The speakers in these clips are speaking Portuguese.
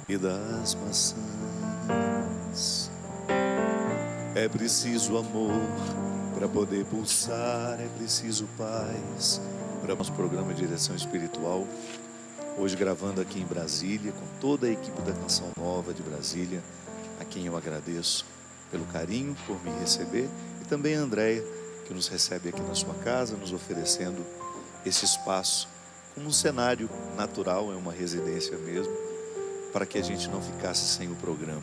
e das maçãs. É preciso amor para poder pulsar, é preciso paz para o nosso programa de direção espiritual. Hoje gravando aqui em Brasília, com toda a equipe da Canção Nova de Brasília, a quem eu agradeço pelo carinho, por me receber, e também a Andréia, que nos recebe aqui na sua casa, nos oferecendo esse espaço como um cenário natural, é uma residência mesmo, para que a gente não ficasse sem o programa.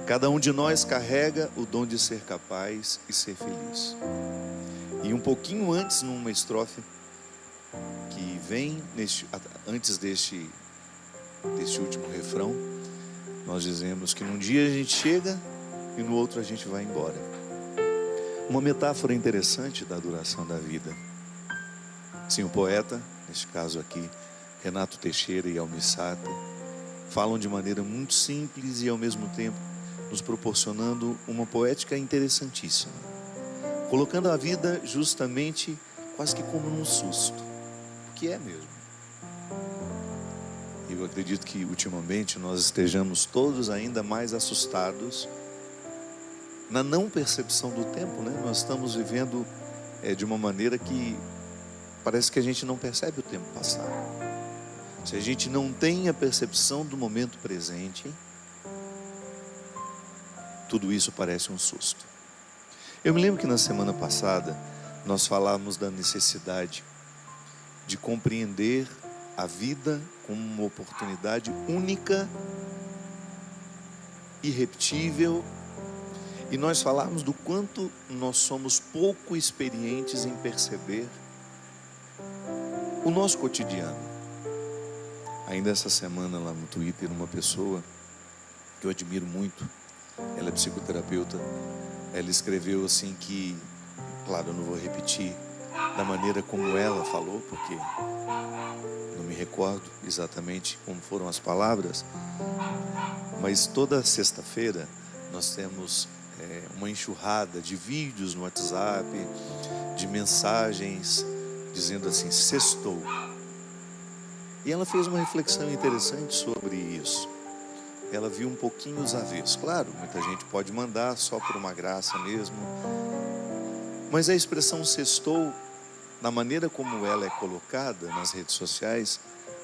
Cada um de nós carrega o dom de ser capaz e ser feliz. E um pouquinho antes, numa estrofe que vem antes deste último refrão, nós dizemos que num dia a gente chega e no outro a gente vai embora. Uma metáfora interessante da duração da vida. Sim, o poeta, neste caso aqui, Renato Teixeira e Almir Sater, falam de maneira muito simples e ao mesmo tempo nos proporcionando uma poética interessantíssima, colocando a vida justamente quase que como num susto, que é mesmo. Eu acredito que ultimamente nós estejamos todos ainda mais assustados na não percepção do tempo, né? Nós estamos vivendo de uma maneira que parece que a gente não percebe o tempo passar. Se a gente não tem a percepção do momento presente, tudo isso parece um susto. Eu me lembro que na semana passada nós falávamos da necessidade de compreender a vida como uma oportunidade única, irrepetível, e nós falávamos do quanto nós somos pouco experientes em perceber o nosso cotidiano. Ainda essa semana lá no Twitter, uma pessoa que eu admiro muito, ela é psicoterapeuta, ela escreveu assim que, claro, eu não vou repetir da maneira como ela falou, porque não me recordo exatamente como foram as palavras, mas toda sexta-feira nós temos uma enxurrada de vídeos no WhatsApp, de mensagens dizendo assim, sextou. E ela fez uma reflexão interessante sobre isso. Ela viu um pouquinho os avessos. Claro, muita gente pode mandar só por uma graça mesmo, mas a expressão sextou, na maneira como ela é colocada nas redes sociais,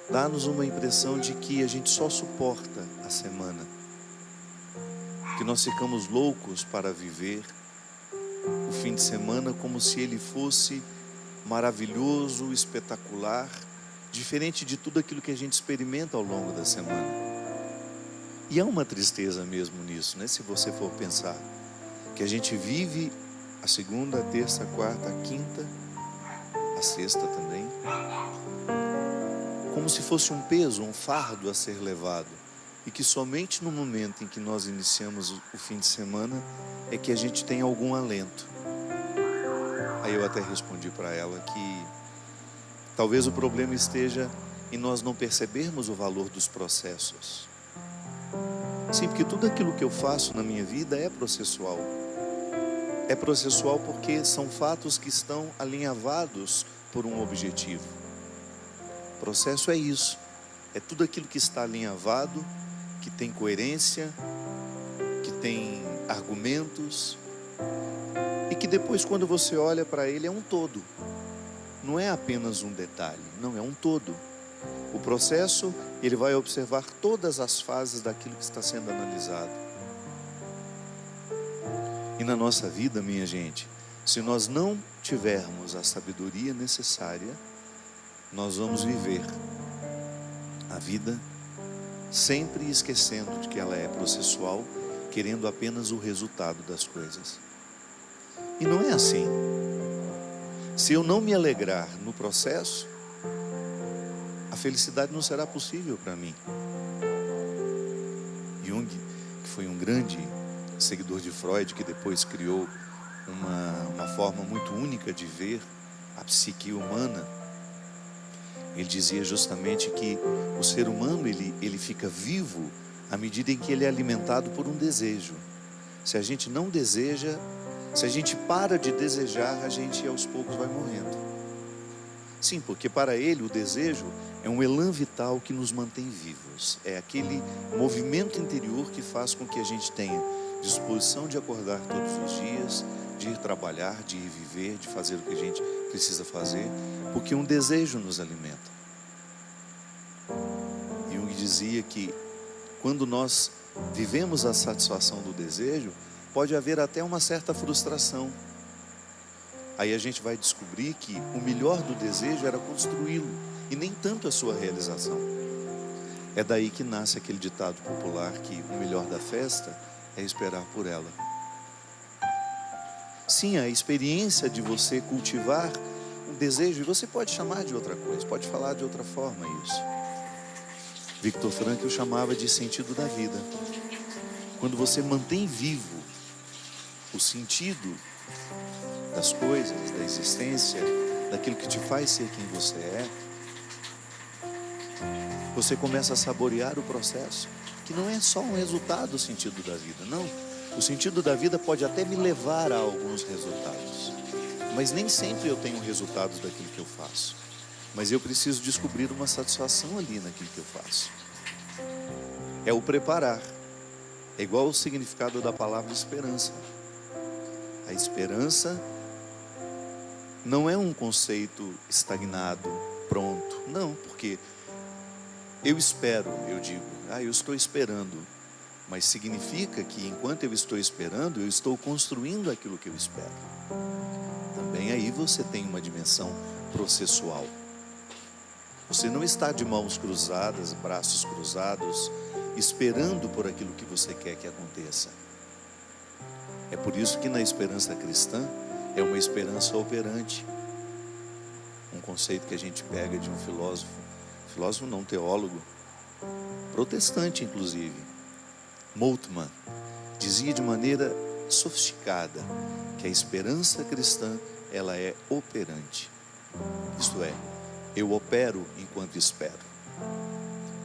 dá-nos uma impressão de que a gente só suporta a semana, que nós ficamos loucos para viver o fim de semana como se ele fosse maravilhoso, espetacular, diferente de tudo aquilo que a gente experimenta ao longo da semana. E há uma tristeza mesmo nisso, né? Se você for pensar que a gente vive a segunda, a terça, a quarta, a quinta, a sexta também, como se fosse um peso, um fardo a ser levado, e que somente no momento em que nós iniciamos o fim de semana é que a gente tem algum alento. Aí eu até respondi para ela que talvez o problema esteja em nós não percebermos o valor dos processos. Sim, porque tudo aquilo que eu faço na minha vida é processual. É processual porque são fatos que estão alinhavados por um objetivo. Processo é isso, é tudo aquilo que está alinhavado, que tem coerência, que tem argumentos, e que depois quando você olha para ele é um todo. Não é apenas um detalhe, não, é um todo. O processo, ele vai observar todas as fases daquilo que está sendo analisado. E na nossa vida, minha gente, se nós não tivermos a sabedoria necessária, nós vamos viver a vida sempre esquecendo de que ela é processual, querendo apenas o resultado das coisas. E não é assim. Se eu não me alegrar no processo, a felicidade não será possível para mim. Jung, que foi um grande seguidor de Freud, que depois criou uma forma muito única de ver a psique humana, ele dizia justamente que o ser humano ele fica vivo à medida em que ele é alimentado por um desejo. Se a gente não deseja, se a gente para de desejar, a gente aos poucos vai morrendo. Sim, porque para ele o desejo É um elan vital que nos mantém vivos. É aquele movimento interior que faz com que a gente tenha disposição de acordar todos os dias, de ir trabalhar, de ir viver, de fazer o que a gente precisa fazer, porque um desejo nos alimenta. Jung dizia que quando nós vivemos a satisfação do desejo, pode haver até uma certa frustração. Aí a gente vai descobrir que o melhor do desejo era construí-lo, e nem tanto a sua realização. É daí que nasce aquele ditado popular que o melhor da festa é esperar por ela. Sim, a experiência de você cultivar um desejo, e você pode chamar de outra coisa, pode falar de outra forma isso. Viktor Frankl chamava de sentido da vida. Quando você mantém vivo o sentido das coisas, da existência, daquilo que te faz ser quem você é, você começa a saborear o processo, que não é só um resultado do sentido da vida, não. O sentido da vida pode até me levar a alguns resultados, mas nem sempre eu tenho resultados daquilo que eu faço. Mas eu preciso descobrir uma satisfação ali naquilo que eu faço. É o preparar. É igual o significado da palavra esperança. A esperança não é um conceito estagnado, pronto. Não, porque eu espero, eu digo, eu estou esperando. Mas significa que enquanto eu estou esperando, eu estou construindo aquilo que eu espero. Também aí você tem uma dimensão processual. Você não está de mãos cruzadas, braços cruzados, esperando por aquilo que você quer que aconteça. É por isso que na esperança cristã é uma esperança operante. Um conceito que a gente pega de um filósofo não, teólogo, protestante inclusive, Moltmann, dizia de maneira sofisticada que a esperança cristã, ela é operante. Isto é, eu opero enquanto espero.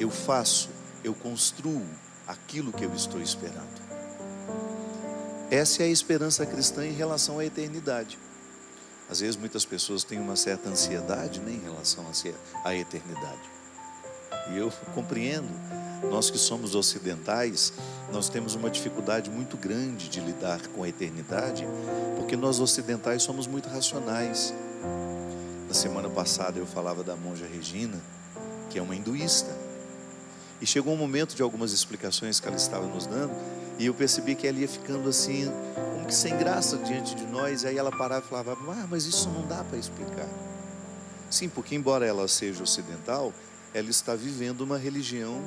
Eu faço, eu construo aquilo que eu estou esperando. Essa é a esperança cristã em relação à eternidade. Às vezes muitas pessoas têm uma certa ansiedade, em relação à eternidade. E eu compreendo. Nós que somos ocidentais, nós temos uma dificuldade muito grande de lidar com a eternidade, porque nós ocidentais somos muito racionais. Na semana passada eu falava da monja Regina, que é uma hinduísta. E chegou um momento de algumas explicações que ela estava nos dando, e eu percebi que ela ia ficando assim, como que sem graça diante de nós. Aí ela parava e falava, mas isso não dá para explicar. Sim, porque embora ela seja ocidental, ela está vivendo uma religião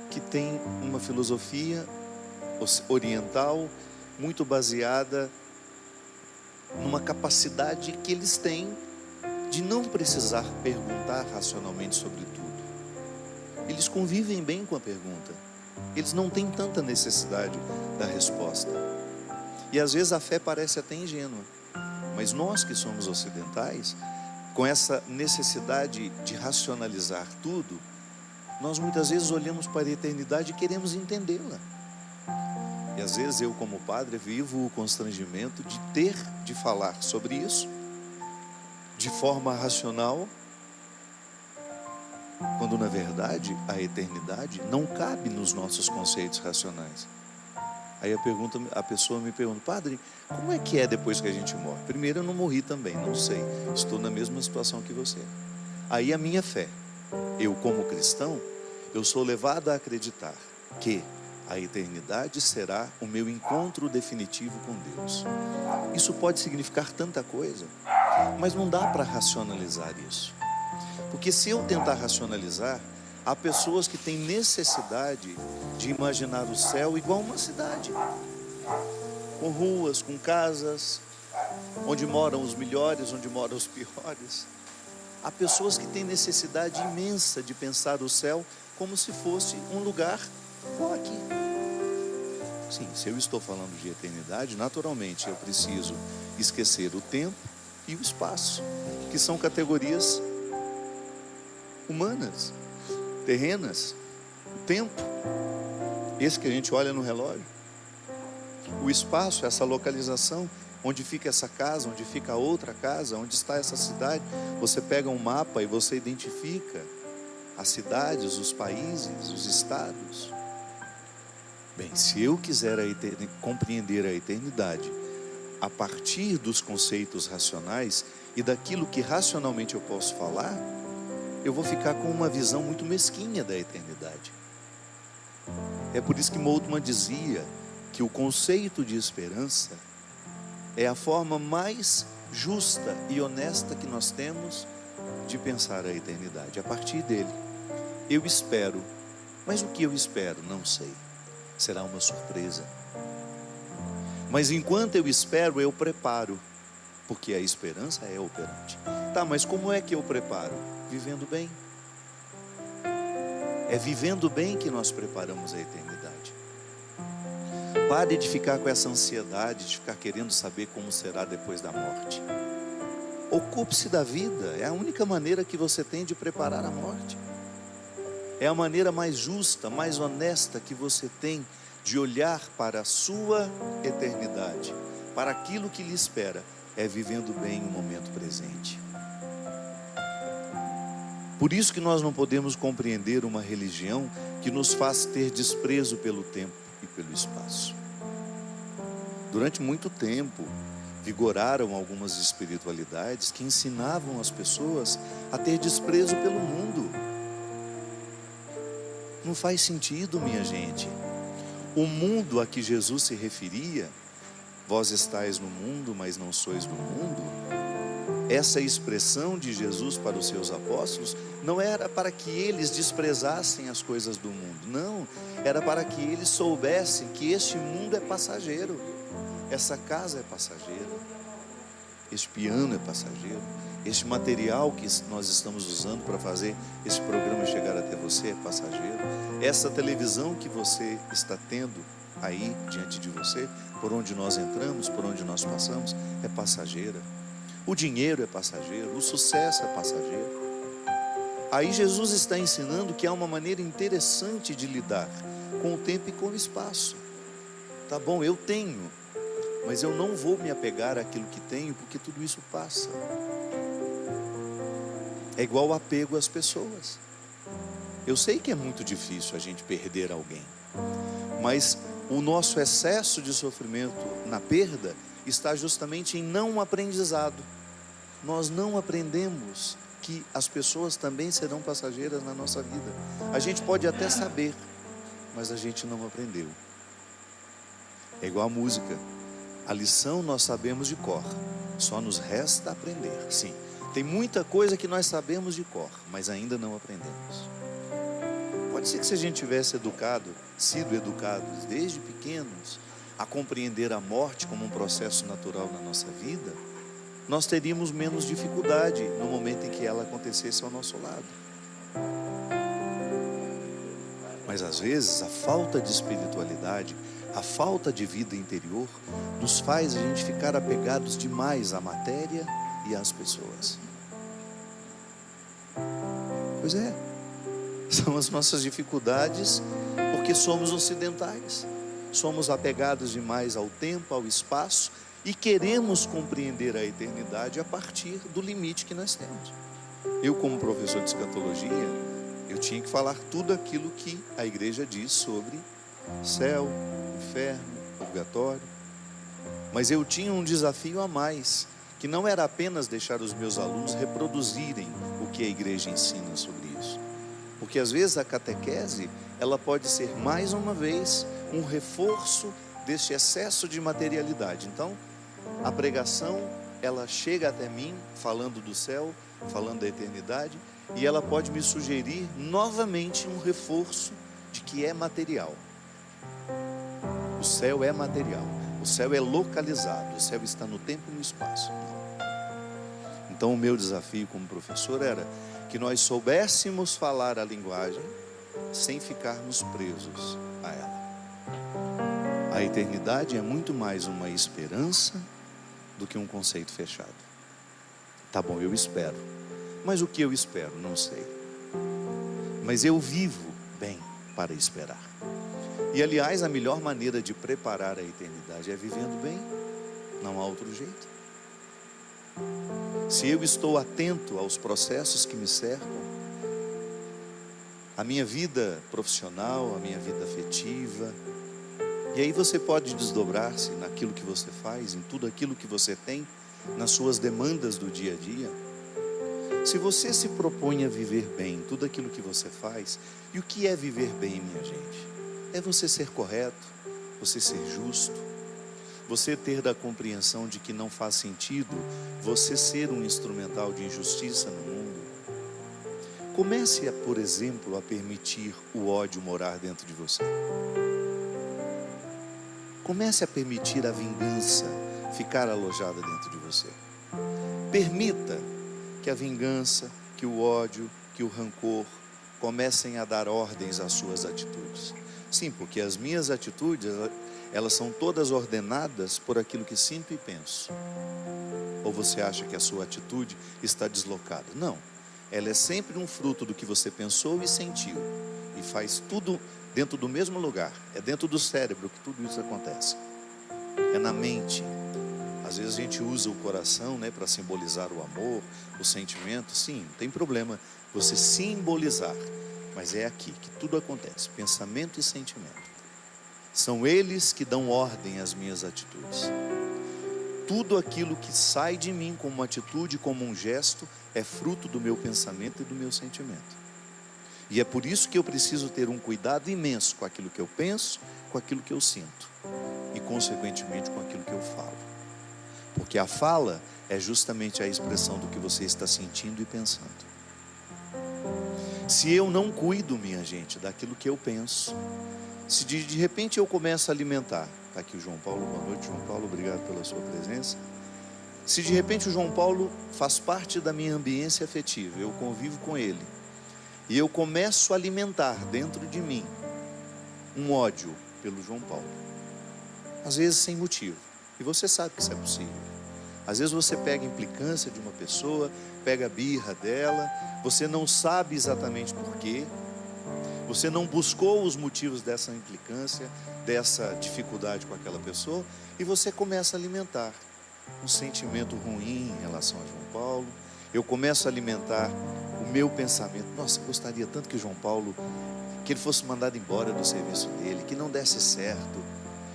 que tem uma filosofia oriental muito baseada numa capacidade que eles têm de não precisar perguntar racionalmente sobre tudo. Eles convivem bem com a pergunta. Eles não têm tanta necessidade da resposta. E às vezes a fé parece até ingênua. Mas nós que somos ocidentais, com essa necessidade de racionalizar tudo, nós muitas vezes olhamos para a eternidade e queremos entendê-la. E às vezes eu, como padre, vivo o constrangimento de ter de falar sobre isso de forma racional, quando na verdade a eternidade não cabe nos nossos conceitos racionais. Aí a pessoa me pergunta, padre, como é que é depois que a gente morre? Primeiro, eu não morri também, não sei, estou na mesma situação que você. Aí a minha fé, eu como cristão, eu sou levado a acreditar que a eternidade será o meu encontro definitivo com Deus. Isso pode significar tanta coisa, mas não dá para racionalizar isso. Porque se eu tentar racionalizar, há pessoas que têm necessidade de imaginar o céu igual uma cidade, com ruas, com casas, onde moram os melhores, onde moram os piores. Há pessoas que têm necessidade imensa de pensar o céu como se fosse um lugar igual aqui. Sim, se eu estou falando de eternidade, naturalmente eu preciso esquecer o tempo e o espaço, que são categorias humanas, terrenas. O tempo, esse que a gente olha no relógio. O espaço, essa localização, onde fica essa casa, onde fica a outra casa, onde está essa cidade. Você pega um mapa e você identifica as cidades, os países, os estados. Bem, se eu quiser compreender a eternidade a partir dos conceitos racionais e daquilo que racionalmente eu posso falar, eu vou ficar com uma visão muito mesquinha da eternidade. É por isso que Moltmann dizia que o conceito de esperança é a forma mais justa e honesta que nós temos de pensar a eternidade. A partir dele, eu espero, mas o que eu espero? Não sei. Será uma surpresa. Mas enquanto eu espero, eu preparo, porque a esperança é operante. Tá, mas como é que eu preparo? Vivendo bem. É vivendo bem que nós preparamos a eternidade. Pare de ficar com essa ansiedade, de ficar querendo saber como será depois da morte. Ocupe-se da vida, é a única maneira que você tem de preparar a morte. É a maneira mais justa, mais honesta que você tem de olhar para a sua eternidade, para aquilo que lhe espera, é vivendo bem o momento presente. Por isso que nós não podemos compreender uma religião que nos faz ter desprezo pelo tempo e pelo espaço. Durante muito tempo, vigoraram algumas espiritualidades que ensinavam as pessoas a ter desprezo pelo mundo. Não faz sentido, minha gente. O mundo a que Jesus se referia, vós estáis no mundo, mas não sois do mundo, essa expressão de Jesus para os seus apóstolos não era para que eles desprezassem as coisas do mundo, não, era para que eles soubessem que este mundo é passageiro, essa casa é passageira, este piano é passageiro, este material que nós estamos usando para fazer esse programa chegar até você é passageiro, essa televisão que você está tendo aí diante de você, por onde nós entramos, por onde nós passamos, é passageira. O dinheiro é passageiro, o sucesso é passageiro. Aí Jesus está ensinando que há uma maneira interessante de lidar com o tempo e com o espaço. Tá bom, eu tenho, mas eu não vou me apegar àquilo que tenho, porque tudo isso passa. É igual o apego às pessoas. Eu sei que é muito difícil a gente perder alguém, mas o nosso excesso de sofrimento na perda está justamente em não aprendizado. Nós não aprendemos que as pessoas também serão passageiras na nossa vida. A gente pode até saber, mas a gente não aprendeu. É igual a música. A lição nós sabemos de cor, só nos resta aprender. Sim, tem muita coisa que nós sabemos de cor, mas ainda não aprendemos. Pode ser que se a gente tivesse sido educados desde pequenos a compreender a morte como um processo natural na nossa vida, nós teríamos menos dificuldade no momento em que ela acontecesse ao nosso lado. Mas às vezes a falta de espiritualidade, a falta de vida interior, nos faz a gente ficar apegados demais à matéria e às pessoas. Pois é, são as nossas dificuldades, porque somos ocidentais, somos apegados demais ao tempo, ao espaço, e queremos compreender a eternidade a partir do limite que nós temos. Eu, como professor de escatologia, eu tinha que falar tudo aquilo que a igreja diz sobre céu, inferno, purgatório, mas eu tinha um desafio a mais, que não era apenas deixar os meus alunos reproduzirem o que a igreja ensina sobre isso, porque às vezes a catequese, ela pode ser mais uma vez um reforço deste excesso de materialidade. Então, a pregação, ela chega até mim falando do céu, falando da eternidade, e ela pode me sugerir novamente um reforço de que é material. O céu é material, o céu é localizado, o céu está no tempo e no espaço. Então o meu desafio como professor era que nós soubéssemos falar a linguagem sem ficarmos presos a ela. A eternidade é muito mais uma esperança do que um conceito fechado. Tá bom, eu espero, mas o que eu espero? Não sei. Mas eu vivo bem para esperar. E aliás, a melhor maneira de preparar a eternidade é vivendo bem, não há outro jeito. Se eu estou atento aos processos que me cercam, a minha vida profissional, a minha vida afetiva. E aí você pode desdobrar-se naquilo que você faz, em tudo aquilo que você tem, nas suas demandas do dia a dia. Se você se propõe a viver bem tudo aquilo que você faz, e o que é viver bem, minha gente? É você ser correto, você ser justo, você ter da compreensão de que não faz sentido você ser um instrumental de injustiça no mundo. Comece, por exemplo, a permitir o ódio morar dentro de você. Comece a permitir a vingança ficar alojada dentro de você. Permita que a vingança, que o ódio, que o rancor comecem a dar ordens às suas atitudes. Sim, porque as minhas atitudes, elas são todas ordenadas por aquilo que sinto e penso. Ou você acha que a sua atitude está deslocada? Não, ela é sempre um fruto do que você pensou e sentiu. E faz tudo dentro do mesmo lugar. É dentro do cérebro que tudo isso acontece. É na mente. Às vezes a gente usa o coração, né, para simbolizar o amor, o sentimento. Sim, não tem problema você simbolizar. Mas é aqui que tudo acontece. Pensamento e sentimento. São eles que dão ordem às minhas atitudes. Tudo aquilo que sai de mim como uma atitude, como um gesto, é fruto do meu pensamento e do meu sentimento. E é por isso que eu preciso ter um cuidado imenso com aquilo que eu penso, com aquilo que eu sinto. E consequentemente com aquilo que eu falo. Porque a fala é justamente a expressão do que você está sentindo e pensando. Se eu não cuido, minha gente, daquilo que eu penso, se de repente eu começo a alimentar, está aqui o João Paulo, boa noite João Paulo, obrigado pela sua presença. Se de repente o João Paulo faz parte da minha ambiência afetiva, eu convivo com ele, e eu começo a alimentar dentro de mim um ódio pelo João Paulo, às vezes sem motivo, e você sabe que isso é possível. Às vezes você pega a implicância de uma pessoa, pega a birra dela, você não sabe exatamente porquê, você não buscou os motivos dessa implicância, dessa dificuldade com aquela pessoa, e você começa a alimentar um sentimento ruim em relação a João Paulo. Eu começo a alimentar o meu pensamento: nossa, eu gostaria tanto que o João Paulo, que ele fosse mandado embora do serviço dele, que não desse certo.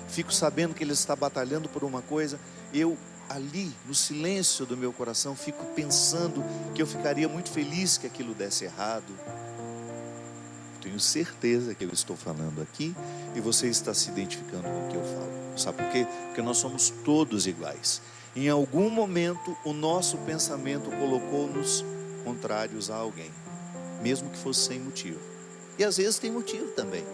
Fico sabendo que ele está batalhando por uma coisa, eu ali, no silêncio do meu coração, fico pensando que eu ficaria muito feliz que aquilo desse errado. Tenho certeza que eu estou falando aqui e você está se identificando com o que eu falo. Sabe por quê? Porque nós somos todos iguais. Em algum momento o nosso pensamento colocou-nos contrários a alguém, mesmo que fosse sem motivo. E às vezes tem motivo também.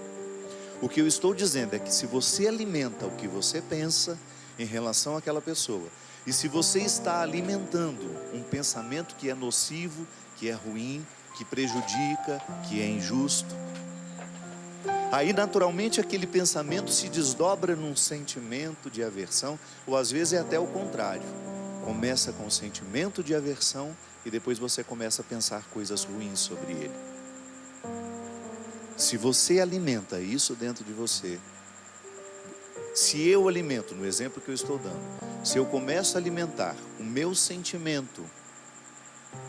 O que eu estou dizendo é que se você alimenta o que você pensa em relação àquela pessoa, e se você está alimentando um pensamento que é nocivo, que é ruim, que prejudica, que é injusto, aí naturalmente aquele pensamento se desdobra num sentimento de aversão, ou às vezes é até o contrário. Começa com o sentimento de aversão e depois você começa a pensar coisas ruins sobre ele. Se você alimenta isso dentro de você, se eu alimento, no exemplo que eu estou dando, se eu começo a alimentar o meu sentimento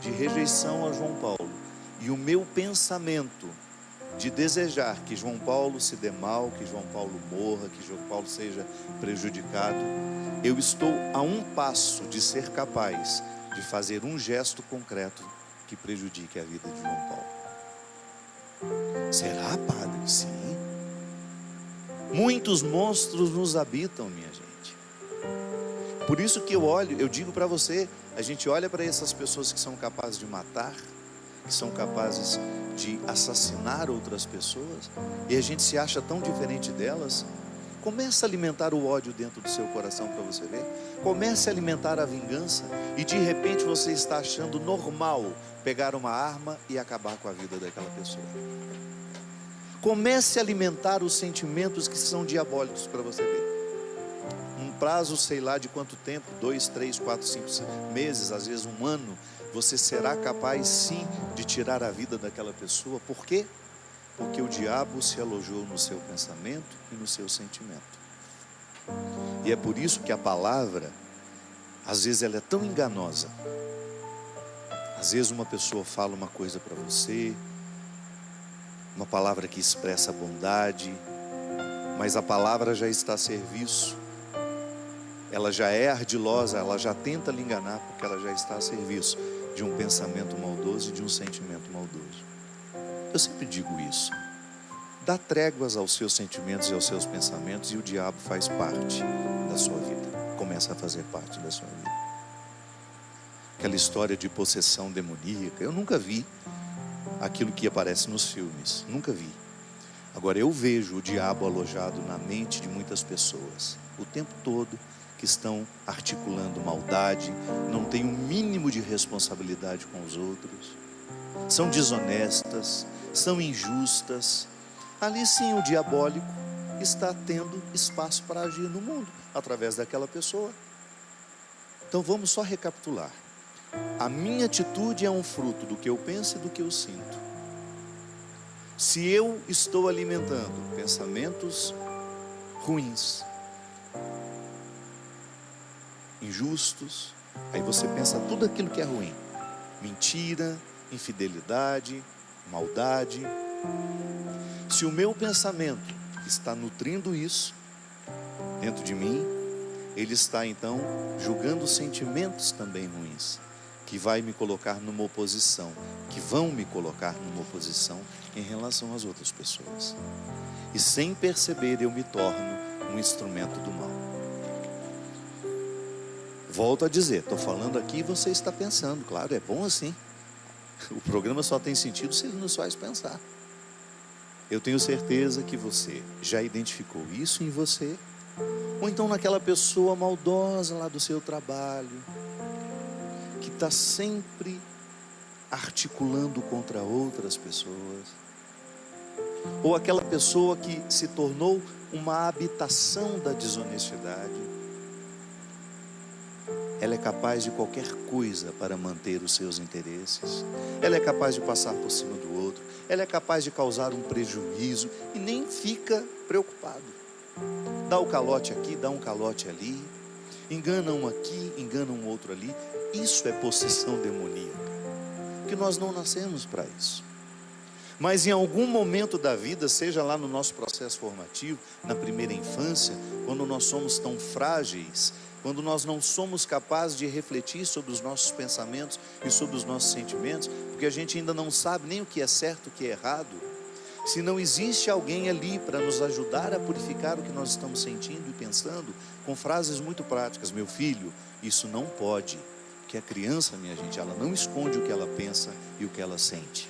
de rejeição a João Paulo e o meu pensamento de desejar que João Paulo se dê mal, que João Paulo morra, que João Paulo seja prejudicado, eu estou a um passo de ser capaz de fazer um gesto concreto que prejudique a vida de João Paulo. Será, padre? Sim. Muitos monstros nos habitam, minha gente. Por isso que eu digo para você, a gente olha para essas pessoas que são capazes de matar, que são capazes de assassinar outras pessoas, e a gente se acha tão diferente delas. Comece a alimentar o ódio dentro do seu coração para você ver. Comece a alimentar a vingança, e de repente você está achando normal pegar uma arma e acabar com a vida daquela pessoa. Comece a alimentar os sentimentos que são diabólicos para você ver. Um prazo, sei lá de quanto tempo, 2, 3, 4, 5 meses, às vezes um ano, você será capaz sim de tirar a vida daquela pessoa. Por quê? Porque o diabo se alojou no seu pensamento e no seu sentimento. E é por isso que a palavra, às vezes ela é tão enganosa. Às vezes uma pessoa fala uma coisa para você, uma palavra que expressa bondade, mas a palavra já está a serviço. Ela já é ardilosa, ela já tenta lhe enganar, porque ela já está a serviço de um pensamento maldoso e de um sentimento maldoso. Eu sempre digo isso. Dá tréguas aos seus sentimentos e aos seus pensamentos, e o diabo faz parte da sua vida. Começa a fazer parte da sua vida. Aquela história de possessão demoníaca, eu nunca vi aquilo que aparece nos filmes. Nunca vi. Agora eu vejo o diabo alojado na mente de muitas pessoas, o tempo todo, que estão articulando maldade, não têm o mínimo de responsabilidade com os outros, são desonestas, são injustas. Ali sim o diabólico está tendo espaço para agir no mundo, através daquela pessoa. Então vamos só recapitular. A minha atitude é um fruto do que eu penso e do que eu sinto. Se eu estou alimentando pensamentos ruins, injustos, aí você pensa tudo aquilo que é ruim: mentira, infidelidade, maldade. Se o meu pensamento está nutrindo isso dentro de mim, ele está então julgando sentimentos também ruins, que vai me colocar numa oposição, que vão me colocar numa oposição em relação às outras pessoas. E sem perceber eu me torno um instrumento do mal. Volto a dizer, estou falando aqui e você está pensando. Claro, é bom assim. O programa só tem sentido se ele nos faz pensar. Eu tenho certeza que você já identificou isso em você, ou então naquela pessoa maldosa lá do seu trabalho, que está sempre articulando contra outras pessoas, ou aquela pessoa que se tornou uma habitação da desonestidade. Ela é capaz de qualquer coisa para manter os seus interesses. Ela é capaz de passar por cima do outro. Ela é capaz de causar um prejuízo e nem fica preocupado. Dá o calote aqui, dá um calote ali. Engana um aqui, engana um outro ali. Isso é possessão demoníaca. Porque nós não nascemos para isso. Mas em algum momento da vida, seja lá no nosso processo formativo, na primeira infância, quando nós somos tão frágeis, quando nós não somos capazes de refletir sobre os nossos pensamentos e sobre os nossos sentimentos, porque a gente ainda não sabe nem o que é certo e o que é errado, se não existe alguém ali para nos ajudar a purificar o que nós estamos sentindo e pensando, com frases muito práticas: meu filho, isso não pode, porque a criança, minha gente, ela não esconde o que ela pensa e o que ela sente.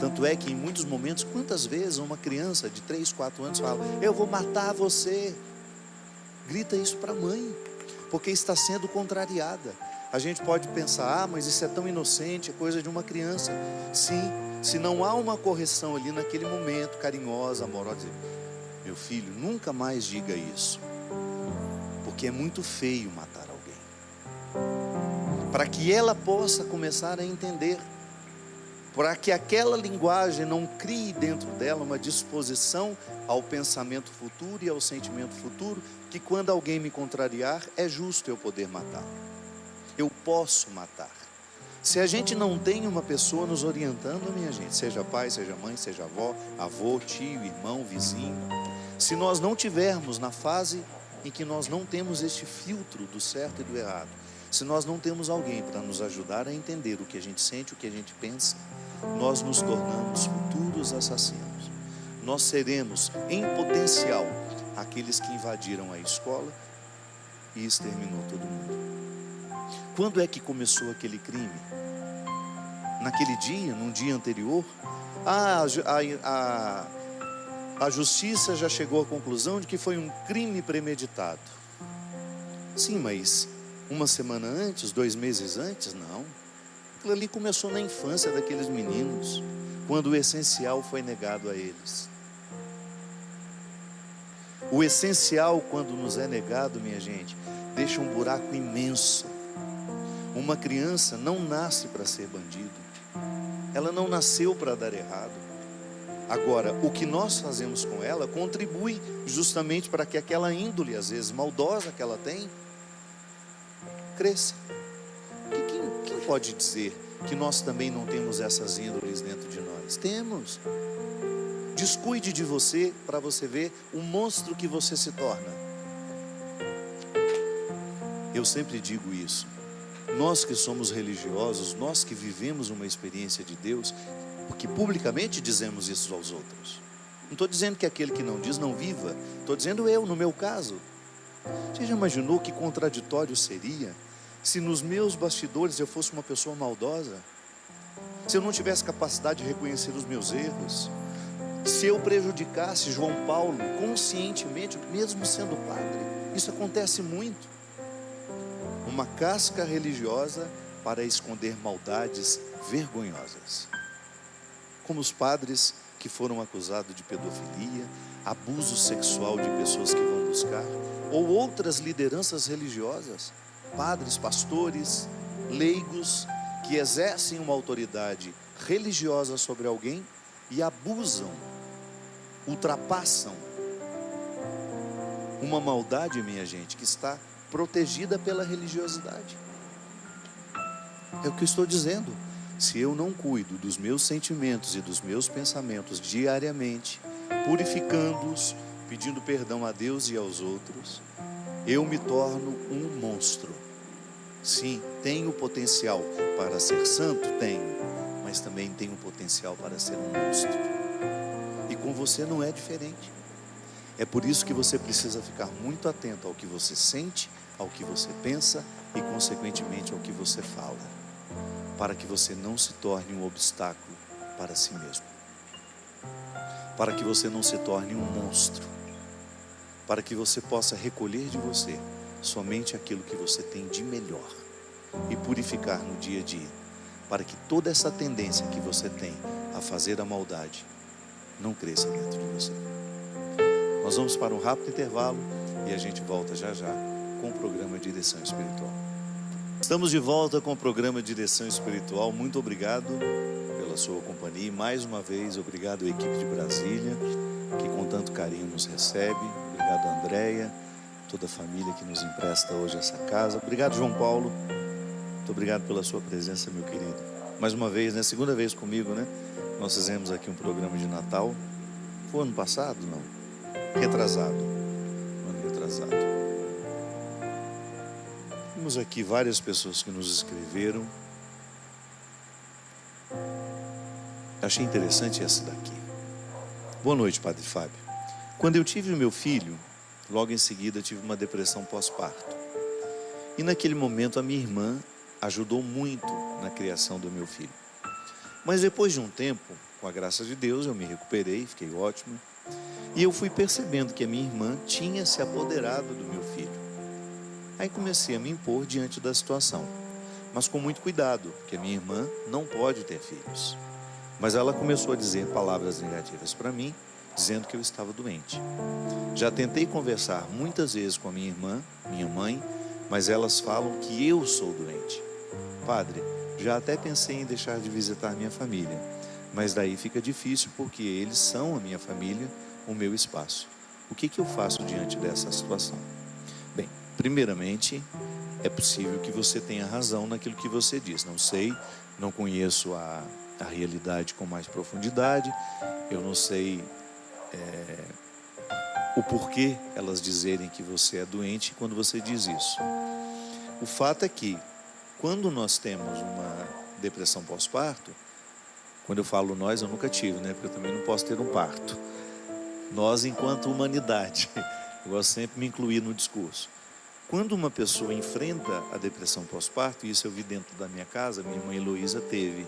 Tanto é que em muitos momentos, quantas vezes uma criança de 3, 4 anos fala: eu vou matar você, grita isso para a mãe, porque está sendo contrariada. A gente pode pensar: mas isso é tão inocente, é coisa de uma criança. Sim, se não há uma correção ali naquele momento, carinhosa, amorosa, dizer: meu filho, nunca mais diga isso, porque é muito feio matar alguém. Para que ela possa começar a entender, para que aquela linguagem não crie dentro dela uma disposição ao pensamento futuro e ao sentimento futuro, que quando alguém me contrariar, é justo eu poder matar. Eu posso matar. Se a gente não tem uma pessoa nos orientando, minha gente, seja pai, seja mãe, seja avó, avô, tio, irmão, vizinho, se nós não tivermos na fase em que nós não temos este filtro do certo e do errado, se nós não temos alguém para nos ajudar a entender o que a gente sente, o que a gente pensa, nós nos tornamos futuros assassinos. Nós seremos, em potencial, aqueles que invadiram a escola e exterminou todo mundo. Quando é que começou aquele crime? Naquele dia, num dia anterior? A justiça já chegou à conclusão de que foi um crime premeditado. Sim, mas uma semana antes, 2 meses antes? Não. Aquilo ali começou na infância daqueles meninos, quando o essencial foi negado a eles. O essencial, quando nos é negado, minha gente, deixa um buraco imenso. Uma criança não nasce para ser bandido. Ela não nasceu para dar errado. Agora, o que nós fazemos com ela contribui justamente para que aquela índole, às vezes maldosa que ela tem, cresça. Quem pode dizer que nós também não temos essas índoles dentro de nós? Temos. Descuide de você para você ver o monstro que você se torna. Eu sempre digo isso. Nós que somos religiosos, nós que vivemos uma experiência de Deus, porque publicamente dizemos isso aos outros. Não estou dizendo que aquele que não diz não viva. Estou dizendo eu, no meu caso. Você já imaginou que contraditório seria se nos meus bastidores eu fosse uma pessoa maldosa? Se eu não tivesse capacidade de reconhecer os meus erros? Se eu prejudicasse João Paulo conscientemente, mesmo sendo padre? Isso acontece muito. Uma casca religiosa para esconder maldades vergonhosas. Como os padres que foram acusados de pedofilia, abuso sexual de pessoas que vão buscar, ou outras lideranças religiosas, padres, pastores, leigos, que exercem uma autoridade religiosa sobre alguém e abusam, ultrapassam uma maldade, minha gente, que está protegida pela religiosidade. É o que eu estou dizendo. Se eu não cuido dos meus sentimentos e dos meus pensamentos diariamente, purificando-os, pedindo perdão a Deus e aos outros, eu me torno um monstro. Sim, tenho potencial para ser santo? Tenho, mas também tenho potencial para ser um monstro. E com você não é diferente. É por isso que você precisa ficar muito atento ao que você sente, ao que você pensa e, consequentemente, ao que você fala, para que você não se torne um obstáculo para si mesmo, para que você não se torne um monstro, para que você possa recolher de você somente aquilo que você tem de melhor e purificar no dia a dia, para que toda essa tendência que você tem a fazer a maldade não cresça dentro de você. Nós vamos para um rápido intervalo e a gente volta já já com o programa Direção Espiritual. Estamos de volta com o programa Direção Espiritual. Muito obrigado pela sua companhia. Mais uma vez, obrigado à equipe de Brasília, que com tanto carinho nos recebe. Obrigado, Andréia, toda a família que nos empresta hoje essa casa. Obrigado, João Paulo. Muito obrigado pela sua presença, meu querido. Mais uma vez, né? Segunda vez comigo, né? Nós fizemos aqui um programa de Natal. Foi ano passado? Não. Retrasado. Ano retrasado. Temos aqui várias pessoas que nos escreveram. Achei interessante essa daqui. Boa noite, Padre Fábio. Quando eu tive o meu filho, logo em seguida tive uma depressão pós-parto. E naquele momento a minha irmã ajudou muito na criação do meu filho. Mas depois de um tempo, com a graça de Deus, eu me recuperei, fiquei ótimo. E eu fui percebendo que a minha irmã tinha se apoderado do meu filho. Aí comecei a me impor diante da situação, mas com muito cuidado, porque a minha irmã não pode ter filhos. Mas ela começou a dizer palavras negativas para mim, dizendo que eu estava doente. Já tentei conversar muitas vezes com a minha irmã, minha mãe, mas elas falam que eu sou doente. Padre, já até pensei em deixar de visitar minha família, mas daí fica difícil porque eles são a minha família, o meu espaço. O que eu faço diante dessa situação? Bem, primeiramente, é possível que você tenha razão naquilo que você diz. Não sei, não conheço a realidade com mais profundidade, eu não sei o porquê elas dizerem que você é doente quando você diz isso. O fato é que, quando nós temos uma depressão pós-parto, quando eu falo nós, eu nunca tive, né? Porque eu também não posso ter um parto. Nós, enquanto humanidade, eu gosto sempre de me incluir no discurso. Quando uma pessoa enfrenta a depressão pós-parto, e isso eu vi dentro da minha casa, minha mãe Heloísa teve,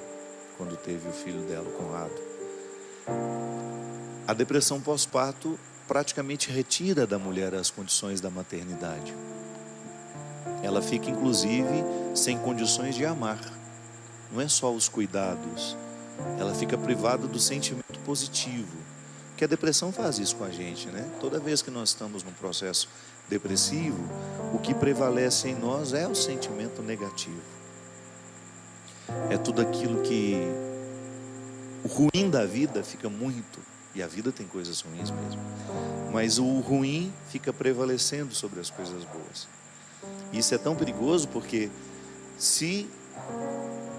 quando teve o filho dela, o Conrado. A depressão pós-parto praticamente retira da mulher as condições da maternidade. Ela fica, inclusive, sem condições de amar. Não é só os cuidados. Ela fica privada do sentimento positivo. Que a depressão faz isso com a gente, né? Toda vez que nós estamos num processo depressivo, o que prevalece em nós é o sentimento negativo. É tudo aquilo que... O ruim da vida fica muito, e a vida tem coisas ruins mesmo, mas o ruim fica prevalecendo sobre as coisas boas. Isso é tão perigoso porque se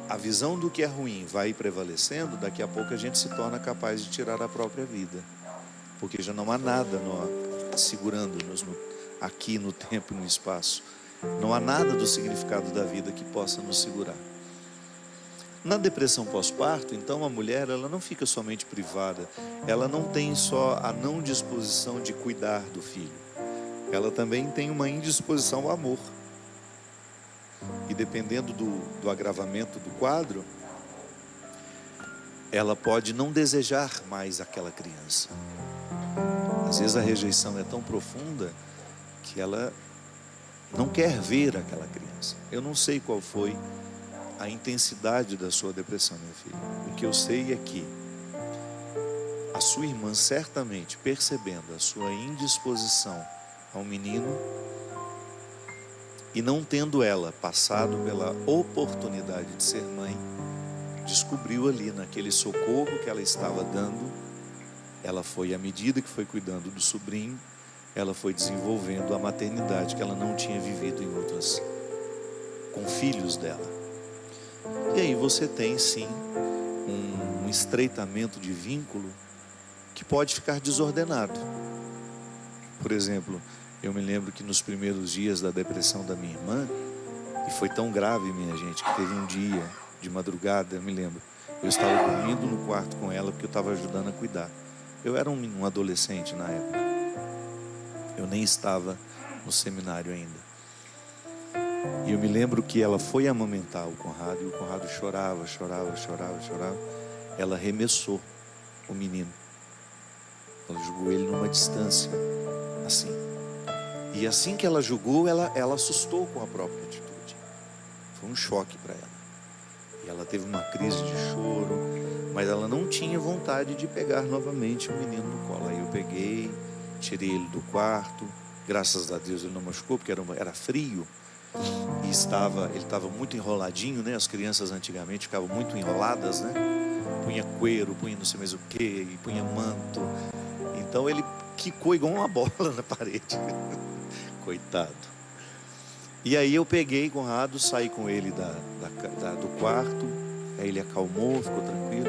a visão do que é ruim vai prevalecendo, daqui a pouco a gente se torna capaz de tirar a própria vida, porque já não há nada segurando-nos aqui no tempo e no espaço. Não há nada do significado da vida que possa nos segurar. Na depressão pós-parto, então, a mulher, ela não fica somente privada, ela não tem só a não disposição de cuidar do filho, ela também tem uma indisposição ao amor. E dependendo do agravamento do quadro, ela pode não desejar mais aquela criança. Às vezes a rejeição é tão profunda que ela não quer ver aquela criança. Eu não sei qual foi a intensidade da sua depressão, minha filha. O que eu sei é que a sua irmã, certamente percebendo a sua indisposição ao menino, e não tendo ela passado pela oportunidade de ser mãe, descobriu ali naquele socorro que ela estava dando, ela foi, à medida que foi cuidando do sobrinho, ela foi desenvolvendo a maternidade que ela não tinha vivido em outras, com filhos dela. E aí você tem sim um estreitamento de vínculo que pode ficar desordenado. Por exemplo, eu me lembro que nos primeiros dias da depressão da minha irmã, e foi tão grave, minha gente, que teve um dia de madrugada, eu me lembro, eu estava dormindo no quarto com ela porque eu estava ajudando a cuidar. Eu era um adolescente na época, eu nem estava no seminário ainda. E eu me lembro que ela foi amamentar o Conrado, e o Conrado chorava. Ela arremessou o menino, ela jogou ele numa distância, assim. E assim que ela jogou, ela assustou com a própria atitude. Foi um choque para ela. E ela teve uma crise de choro, mas ela não tinha vontade de pegar novamente o menino no colo. Aí eu peguei, tirei ele do quarto. Graças a Deus ele não machucou, porque era frio. E ele estava muito enroladinho, né? As crianças antigamente ficavam muito enroladas, né? Punha cueiro, punha não sei mais o que, e punha manto. Então ele quicou igual uma bola na parede. Coitado. E aí eu peguei Conrado, saí com ele do quarto. Aí ele acalmou, ficou tranquilo.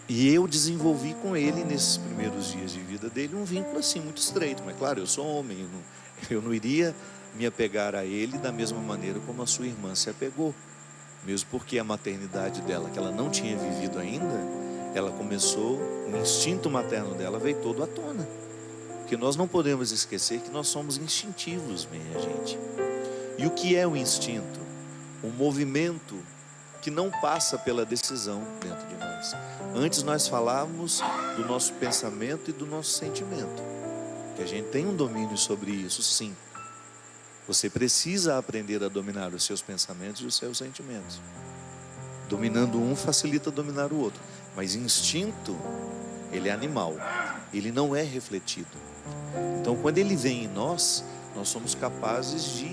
E eu desenvolvi com ele, nesses primeiros dias de vida dele, um vínculo assim muito estreito. Mas claro, eu sou homem, eu não iria me apegar a ele da mesma maneira como a sua irmã se apegou. Mesmo porque a maternidade dela, que ela não tinha vivido ainda, ela começou, o instinto materno dela veio todo à tona. Porque nós não podemos esquecer que nós somos instintivos, minha gente. E o que é o instinto? Um movimento que não passa pela decisão dentro de nós. Antes nós falávamos do nosso pensamento e do nosso sentimento, que a gente tem um domínio sobre isso, sim. Você precisa aprender a dominar os seus pensamentos e os seus sentimentos. Dominando um facilita dominar o outro. Mas instinto, ele é animal, ele não é refletido. Então quando ele vem em nós somos capazes de...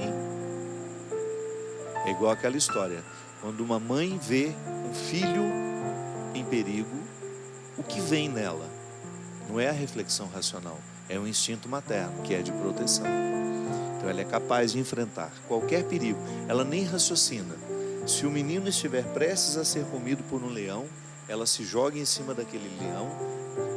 É igual aquela história, quando uma mãe vê um filho em perigo, o que vem nela? Não é a reflexão racional, é o instinto materno, que é de proteção. Então ela é capaz de enfrentar qualquer perigo, ela nem raciocina. Se o menino estiver prestes a ser comido por um leão, ela se joga em cima daquele leão,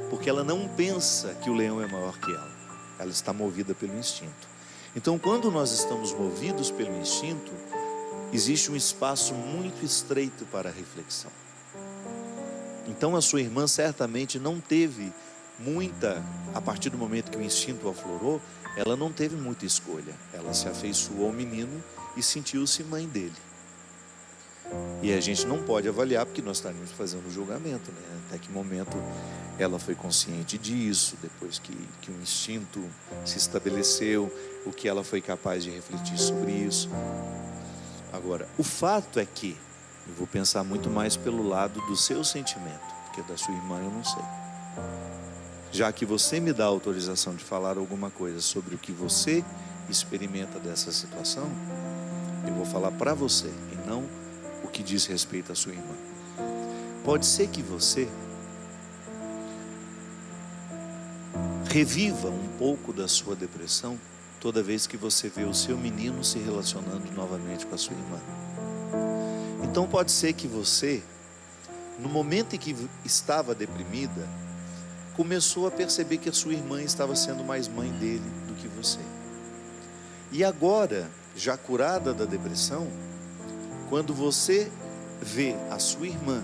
porque ela não pensa que o leão é maior que ela. Ela está movida pelo instinto. Então, quando nós estamos movidos pelo instinto, existe um espaço muito estreito para a reflexão. Então, a sua irmã certamente não teve muita, a partir do momento que o instinto aflorou, ela não teve muita escolha. Ela se afeiçoou ao menino e sentiu-se mãe dele. E a gente não pode avaliar, porque nós estaríamos fazendo um julgamento, né? Até que momento ela foi consciente disso, depois que o instinto se estabeleceu, o que ela foi capaz de refletir sobre isso. Agora, o fato é que, eu vou pensar muito mais pelo lado do seu sentimento, porque da sua irmã eu não sei. Já que você me dá autorização de falar alguma coisa sobre o que você experimenta dessa situação, eu vou falar para você e não o que diz respeito à sua irmã. Pode ser que você reviva um pouco da sua depressão toda vez que você vê o seu menino se relacionando novamente com a sua irmã. Então pode ser que você, no momento em que estava deprimida, começou a perceber que a sua irmã estava sendo mais mãe dele do que você. E agora, já curada da depressão, quando você vê a sua irmã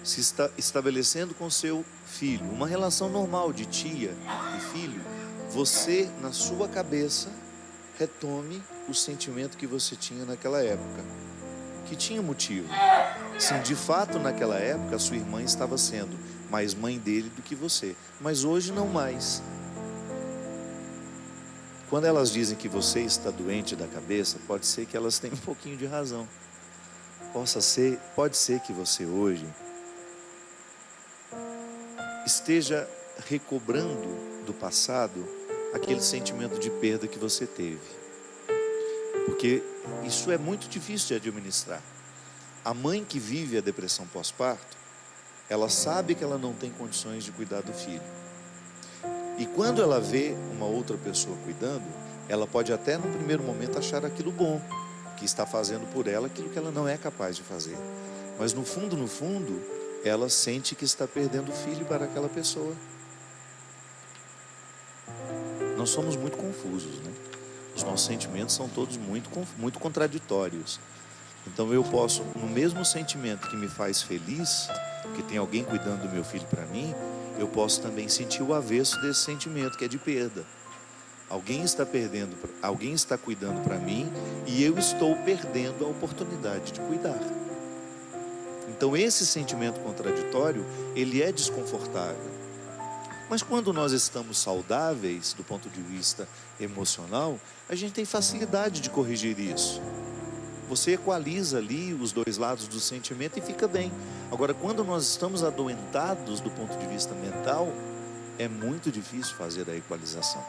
se estabelecendo com seu filho, uma relação normal de tia e filho, você, na sua cabeça, retome o sentimento que você tinha naquela época, que tinha motivo. Sim, de fato, naquela época, a sua irmã estava sendo mais mãe dele do que você, mas hoje não mais. Quando elas dizem que você está doente da cabeça, pode ser que elas tenham um pouquinho de razão. Pode ser que você hoje esteja recobrando do passado aquele sentimento de perda que você teve, porque isso é muito difícil de administrar. A mãe que vive a depressão pós-parto, ela sabe que ela não tem condições de cuidar do filho, e quando ela vê uma outra pessoa cuidando, ela pode até no primeiro momento achar aquilo bom, que está fazendo por ela aquilo que ela não é capaz de fazer, mas no fundo, ela sente que está perdendo o filho para aquela pessoa. Nós somos muito confusos, né? Os nossos sentimentos são todos muito contraditórios. Então eu posso, no mesmo sentimento que me faz feliz, que tem alguém cuidando do meu filho para mim, eu posso também sentir o avesso desse sentimento, que é de perda. Alguém está cuidando para mim e eu estou perdendo a oportunidade de cuidar. Então esse sentimento contraditório, ele é desconfortável. Mas quando nós estamos saudáveis do ponto de vista emocional, a gente tem facilidade de corrigir isso. Você equaliza ali os dois lados do sentimento e fica bem. Agora, quando nós estamos adoentados do ponto de vista mental, é muito difícil fazer a equalização.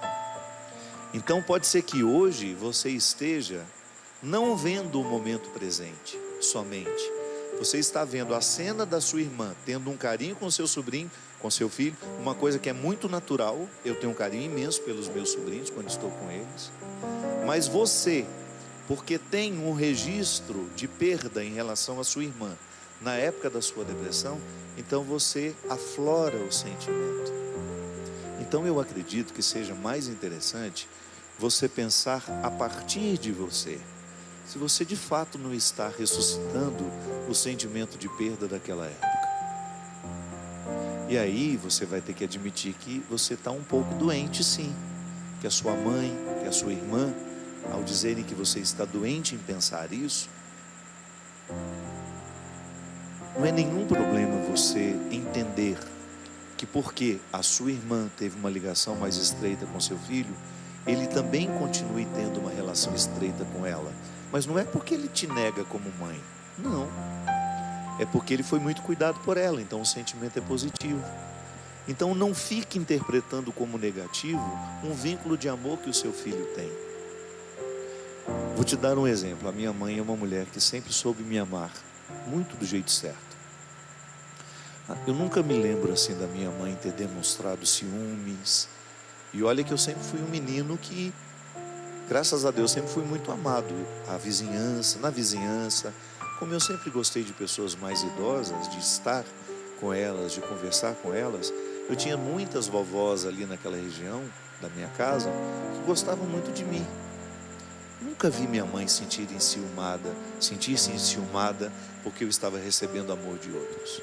Então pode ser que hoje você esteja não vendo o momento presente somente. Você está vendo a cena da sua irmã tendo um carinho com seu sobrinho, com seu filho, uma coisa que é muito natural. Eu tenho um carinho imenso pelos meus sobrinhos quando estou com eles. Mas você, porque tem um registro de perda em relação à sua irmã na época da sua depressão, então você aflora o sentimento. Então eu acredito que seja mais interessante você pensar a partir de você. Se você de fato não está ressuscitando o sentimento de perda daquela época. E aí você vai ter que admitir que você está um pouco doente, sim. Que a sua mãe, que a sua irmã, ao dizerem que você está doente em pensar isso, não é nenhum problema você entender que porque a sua irmã teve uma ligação mais estreita com seu filho, ele também continue tendo uma relação estreita com ela. Mas não é porque ele te nega como mãe, não. É porque ele foi muito cuidado por ela, então o sentimento é positivo. Então não fique interpretando como negativo um vínculo de amor que o seu filho tem. Vou te dar um exemplo. A minha mãe é uma mulher que sempre soube me amar, muito do jeito certo. Eu nunca me lembro assim da minha mãe ter demonstrado ciúmes. E olha que eu sempre fui um menino que, graças a Deus, sempre fui muito amado. Na vizinhança, como eu sempre gostei de pessoas mais idosas, de estar com elas, de conversar com elas, eu tinha muitas vovós ali naquela região da minha casa que gostavam muito de mim. Nunca vi minha mãe sentir-se enciumada porque eu estava recebendo amor de outros.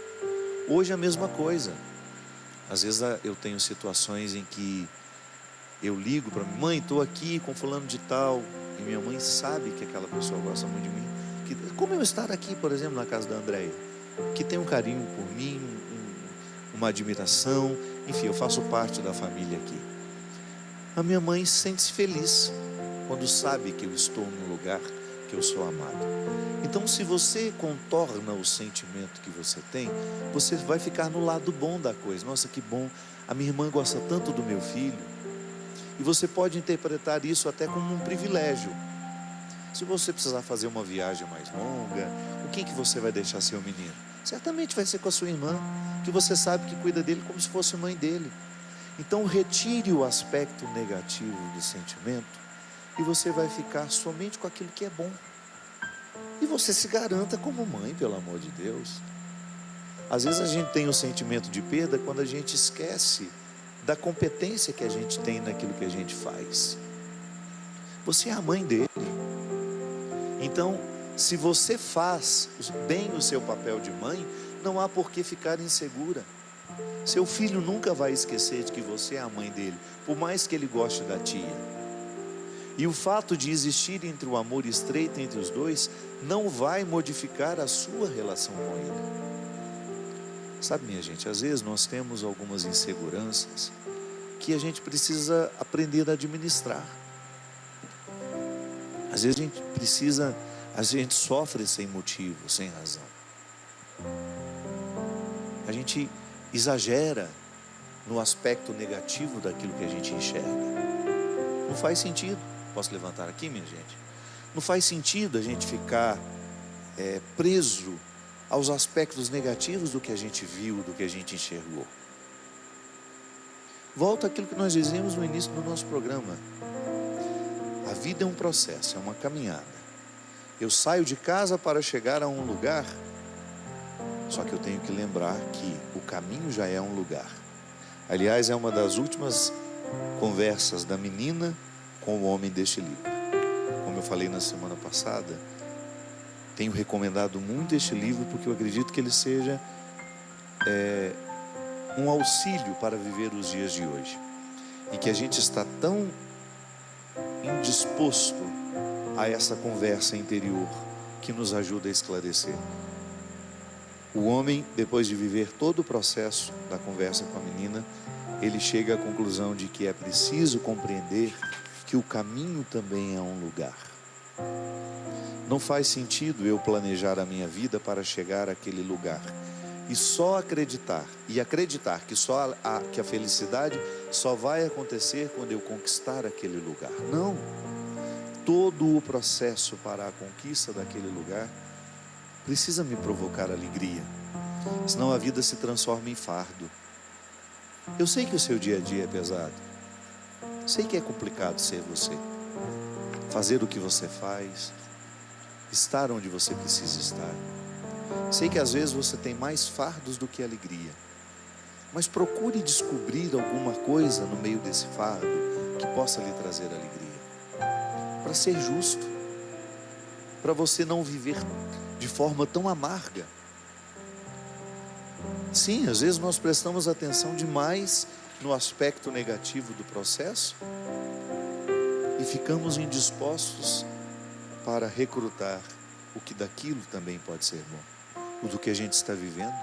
Hoje é a mesma coisa. Às vezes eu tenho situações em que eu ligo para minha mãe, estou aqui com fulano de tal, e minha mãe sabe que aquela pessoa gosta muito de mim. Como eu estar aqui, por exemplo, na casa da Andréia, que tem um carinho por mim, uma admiração, enfim, eu faço parte da família aqui. A minha mãe sente-se feliz quando sabe que eu estou num lugar que eu sou amado. Então, se você contorna o sentimento que você tem, você vai ficar no lado bom da coisa. Nossa, que bom, a minha irmã gosta tanto do meu filho. E você pode interpretar isso até como um privilégio. Se você precisar fazer uma viagem mais longa, com quem que você vai deixar seu menino? Certamente vai ser com a sua irmã, que você sabe que cuida dele como se fosse mãe dele. Então retire o aspecto negativo do sentimento e você vai ficar somente com aquilo que é bom. E você se garanta como mãe, pelo amor de Deus. Às vezes a gente tem o sentimento de perda quando a gente esquece da competência que a gente tem naquilo que a gente faz. Você é a mãe dele. Então, se você faz bem o seu papel de mãe, não há por que ficar insegura. Seu filho nunca vai esquecer de que você é a mãe dele, por mais que ele goste da tia. E o fato de existir entre o amor estreito entre os dois não vai modificar a sua relação com ele. Sabe, minha gente, às vezes nós temos algumas inseguranças que a gente precisa aprender a administrar. Às vezes a gente sofre sem motivo, sem razão. A gente exagera no aspecto negativo daquilo que a gente enxerga. Não faz sentido. Posso levantar aqui, minha gente? Não faz sentido a gente ficar preso aos aspectos negativos do que a gente viu, do que a gente enxergou. Volta àquilo que nós dizíamos no início do nosso programa. A vida é um processo, é uma caminhada. Eu saio de casa para chegar a um lugar, só que eu tenho que lembrar que o caminho já é um lugar. Aliás, é uma das últimas conversas da menina com o homem deste livro. Como eu falei na semana passada, tenho recomendado muito este livro porque eu acredito que ele seja um auxílio para viver os dias de hoje, em que a gente está tão indisposto a essa conversa interior que nos ajuda a esclarecer. O homem, depois de viver todo o processo da conversa com a menina, ele chega à conclusão de que é preciso compreender que o caminho também é um lugar. Não faz sentido eu planejar a minha vida para chegar àquele lugar e só acreditar que a felicidade só vai acontecer quando eu conquistar aquele lugar. Não. Todo o processo para a conquista daquele lugar precisa me provocar alegria, senão a vida se transforma em fardo. Eu sei que o seu dia a dia é pesado, sei que é complicado ser você, fazer o que você faz, estar onde você precisa estar. Sei que às vezes você tem mais fardos do que alegria, mas procure descobrir alguma coisa no meio desse fardo que possa lhe trazer alegria, para ser justo, para você não viver de forma tão amarga. Sim, às vezes nós prestamos atenção demais no aspecto negativo do processo e ficamos indispostos para recrutar o que daquilo também pode ser bom, o do que a gente está vivendo.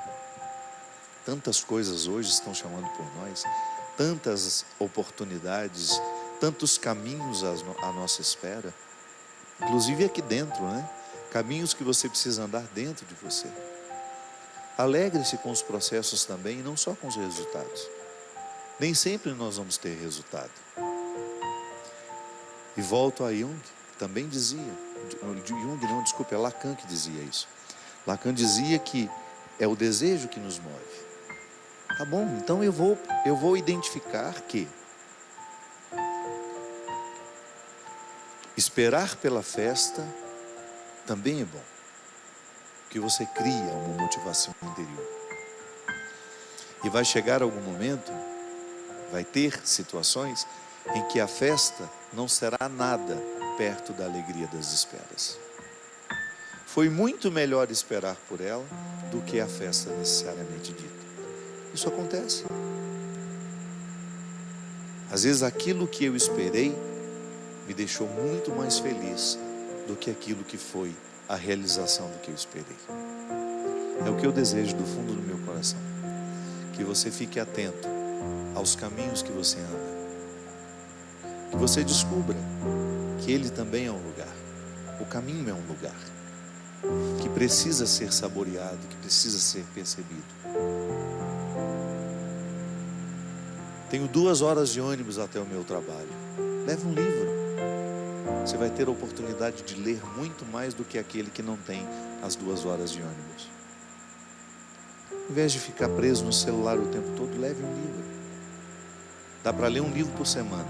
Tantas coisas hoje estão chamando por nós, tantas oportunidades, tantos caminhos à nossa espera, inclusive aqui dentro, né? Caminhos que você precisa andar dentro de você. Alegre-se com os processos também, e não só com os resultados. Nem sempre nós vamos ter resultado. E volto a Jung, também dizia, é Lacan que dizia isso. Lacan dizia que é o desejo que nos move. Tá bom, então eu vou identificar que esperar pela festa também é bom, porque você cria uma motivação interior. E vai chegar algum momento, vai ter situações em que a festa não será nada perto da alegria das esperas. Foi muito melhor esperar por ela do que a festa necessariamente dita. Isso acontece. Às vezes aquilo que eu esperei me deixou muito mais feliz do que aquilo que foi a realização do que eu esperei. É o que eu desejo do fundo do meu coração, que você fique atento aos caminhos que você anda, que você descubra que ele também é um lugar, o caminho é um lugar que precisa ser saboreado, que precisa ser percebido. Tenho 2 horas de ônibus até o meu trabalho. Leve um livro. Você vai ter a oportunidade de ler muito mais do que aquele que não tem as 2 horas de ônibus. Ao invés de ficar preso no celular o tempo todo, leve um livro. Dá para ler um livro por semana,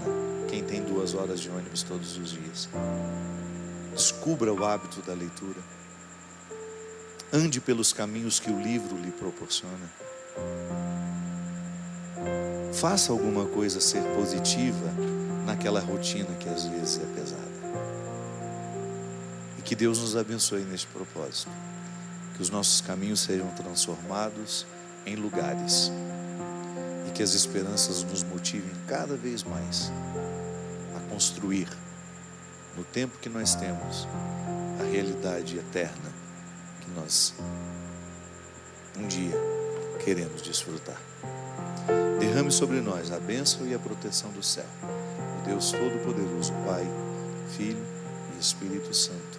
quem tem 2 horas de ônibus todos os dias. Descubra o hábito da leitura. Ande pelos caminhos que o livro lhe proporciona. Faça alguma coisa ser positiva naquela rotina que às vezes é pesada. E que Deus nos abençoe neste propósito. Que os nossos caminhos sejam transformados em lugares. E que as esperanças nos motivem cada vez mais a construir, no tempo que nós temos, a realidade eterna que nós um dia queremos desfrutar. Derrame sobre nós a bênção e a proteção do céu. O Deus Todo-Poderoso, Pai, Filho e Espírito Santo.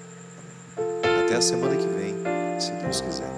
Amém. Até a semana que vem, se Deus quiser.